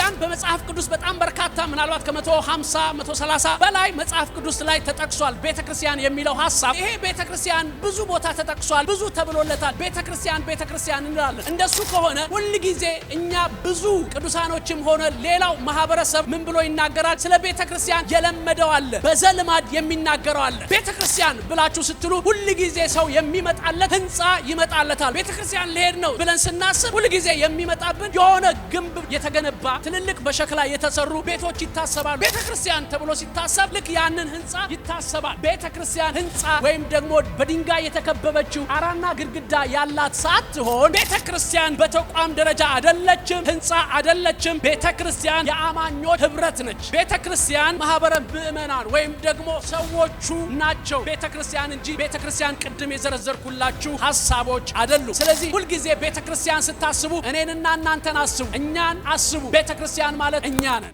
ቤተክርስቲያን በመጽሐፍ ቅዱስ በጣም በርካታ ምናልባት ከ150 130 በላይ መጽሐፍ ቅዱስ ላይ ተጠቅሷል። ቤተክርስቲያን የሚለው ሐሳብ ይሄ ቤተክርስቲያን ብዙ ቦታ ተጠቅሷል፣ ብዙ ተብሎለታል። ቤተክርስቲያን እንላለን። እንደሱ ከሆነ ሁሉ ጊዜ እኛ ብዙ ቅዱሳኖችም ሆነ ሌላው ማህበረሰብ ምን ብሎ ይናገራል? ስለ ቤተክርስቲያን የለመደው አለ፣ በዘልማድ የሚናገረው አለ። ቤተክርስቲያን ብላችሁ ስትሉ ሁሉ ጊዜ ሰው የሚመጣለት ህንጻ ይመጣለታል። ቤተክርስቲያን ሊሄድ ነው ብለን ስናስብ ሁሉ ጊዜ የሚመጣብን የሆነ ግንብ የተገነባ ትልልቅ በሸክላ የተሰሩ ቤቶች ይታሰባሉ። ቤተክርስቲያን ተብሎ ሲታሰብ ልክ ያንን ህንጻ ይታሰባል። ቤተክርስቲያን ህንጻ ወይም ደግሞ በድንጋይ የተከበበችው አራና ግድግዳ ያላት ሳትሆን ቤተክርስቲያን በተቋም ደረጃ አይደለችም፣ ህንጻ አይደለችም። ቤተክርስቲያን የአማኞች ህብረት ነች። ቤተክርስቲያን ማህበረ ምእመናን ወይም ደግሞ ሰዎቹ ናቸው ቤተክርስቲያን እንጂ ቤተክርስቲያን ቅድም የዘረዘርኩላችሁ ሐሳቦች አይደሉም። ስለዚህ ሁሉ ጊዜ ቤተክርስቲያን ስታስቡ እኔንና እናንተን አስቡ፣ እኛን አስቡ። ቤተክርስቲያን ማለት እኛ ነን።